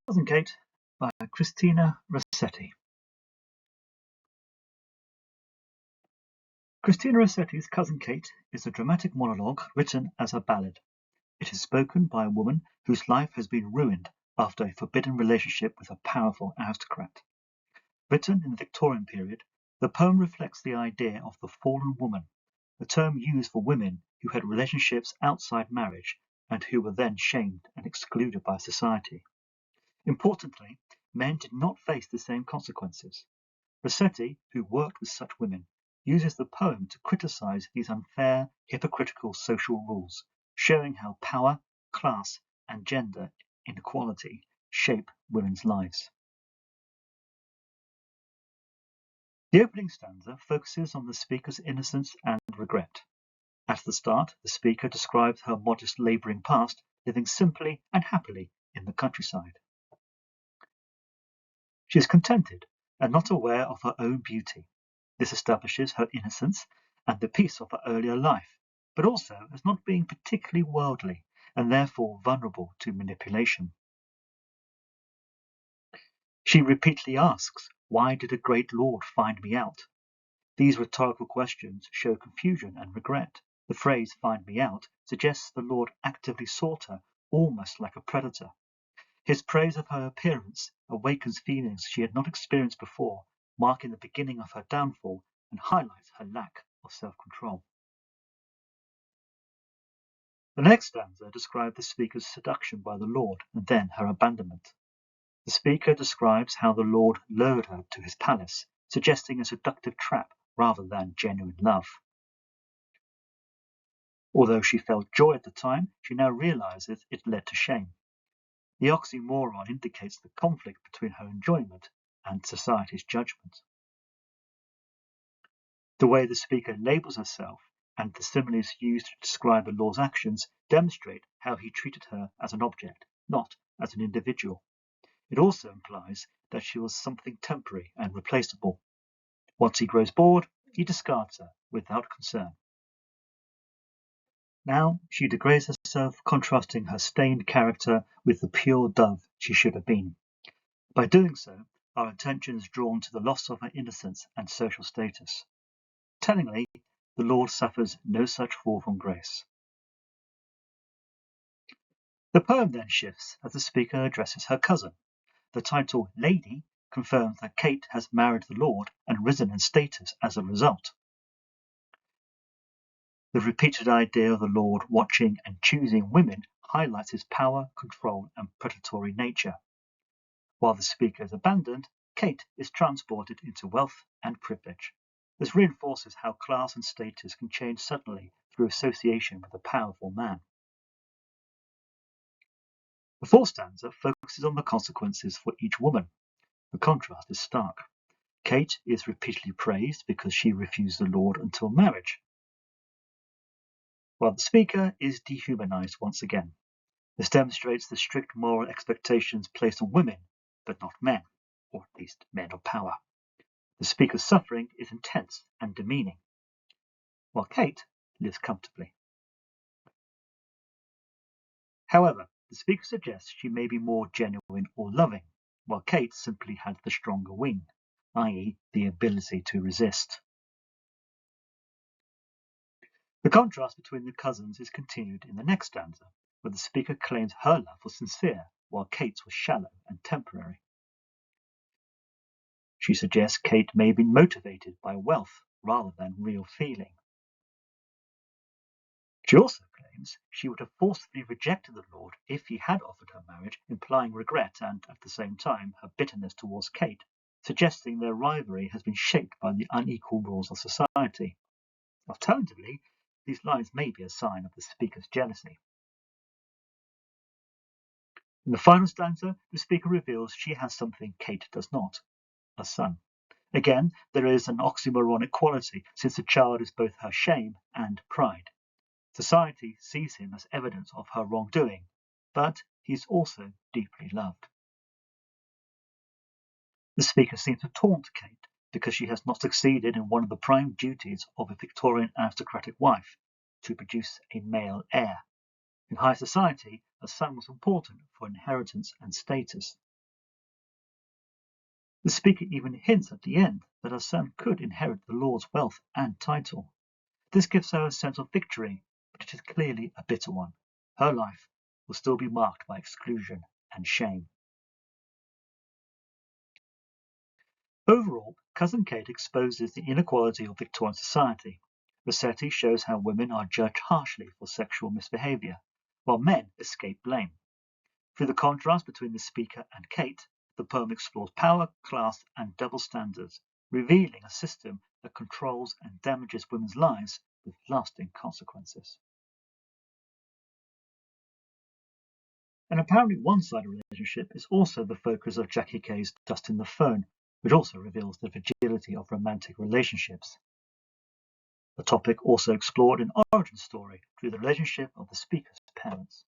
Cousin Kate by Christina Rossetti. Christina Rossetti's Cousin Kate is a dramatic monologue written as a ballad. It is spoken by a woman whose life has been ruined after a forbidden relationship with a powerful aristocrat. Written in the Victorian period, the poem reflects the idea of the fallen woman, a term used for women who had relationships outside marriage and who were then shamed and excluded by society. Importantly, men did not face the same consequences. Rossetti, who worked with such women, uses the poem to criticize these unfair, hypocritical social rules, showing how power, class, and gender inequality shape women's lives. The opening stanza focuses on the speaker's innocence and regret. At the start, the speaker describes her modest labouring past, living simply and happily in the countryside. She is contented and not aware of her own beauty. This establishes her innocence and the peace of her earlier life, but also as not being particularly worldly and therefore vulnerable to manipulation. She repeatedly asks, "Why did a great lord find me out?" These rhetorical questions show confusion and regret. The phrase "find me out" suggests the lord actively sought her, almost like a predator. His praise of her appearance awakens feelings she had not experienced before, marking the beginning of her downfall and highlights her lack of self-control. The next stanza describes the speaker's seduction by the lord and then her abandonment. The speaker describes how the lord lured her to his palace, suggesting a seductive trap rather than genuine love. Although she felt joy at the time, she now realizes it led to shame. The oxymoron indicates the conflict between her enjoyment and society's judgment. The way the speaker labels herself and the similes used to describe the lord's actions demonstrate how he treated her as an object, not as an individual. It also implies that she was something temporary and replaceable. Once he grows bored, he discards her without concern. Now she degrades herself, contrasting her stained character with the pure dove she should have been. By doing so, our attention is drawn to the loss of her innocence and social status. Tellingly, the Lord suffers no such fall from grace. The poem then shifts as the speaker addresses her cousin. The title "Lady" confirms that Kate has married the Lord and risen in status as a result. The repeated idea of the Lord watching and choosing women highlights his power, control, and predatory nature. While the speaker is abandoned, Kate is transported into wealth and privilege. This reinforces how class and status can change suddenly through association with a powerful man. The fourth stanza focuses on the consequences for each woman. The contrast is stark. Kate is repeatedly praised because she refused the Lord until marriage, while the speaker is dehumanized once again. This demonstrates the strict moral expectations placed on women, but not men, or at least men of power. The speaker's suffering is intense and demeaning, while Kate lives comfortably. However, the speaker suggests she may be more genuine or loving, while Kate simply had the stronger wing, i.e. the ability to resist. The contrast between the cousins is continued in the next stanza, where the speaker claims her love was sincere, while Kate's was shallow and temporary. She suggests Kate may have been motivated by wealth rather than real feeling. She also claims she would have forcibly rejected the Lord if he had offered her marriage, implying regret and, at the same time, her bitterness towards Kate, suggesting their rivalry has been shaped by the unequal rules of society. Alternatively, these lines may be a sign of the speaker's jealousy. In the final stanza, the speaker reveals she has something Kate does not, a son. Again, there is an oxymoronic quality, since the child is both her shame and pride. Society sees him as evidence of her wrongdoing, but he is also deeply loved. The speaker seems to taunt Kate because she has not succeeded in one of the prime duties of a Victorian aristocratic wife, to produce a male heir. In high society, a son was important for inheritance and status. The speaker even hints at the end that her son could inherit the lord's wealth and title. This gives her a sense of victory, but it is clearly a bitter one. Her life will still be marked by exclusion and shame. Overall, Cousin Kate exposes the inequality of Victorian society. Rossetti shows how women are judged harshly for sexual misbehaviour, while men escape blame. Through the contrast between the speaker and Kate, the poem explores power, class, and double standards, revealing a system that controls and damages women's lives with lasting consequences. An apparently one-sided relationship is also the focus of Jackie Kay's Dust in the Phone, which also reveals the fragility of romantic relationships. The topic also explored in Origin Story through the relationship of the speaker's parents.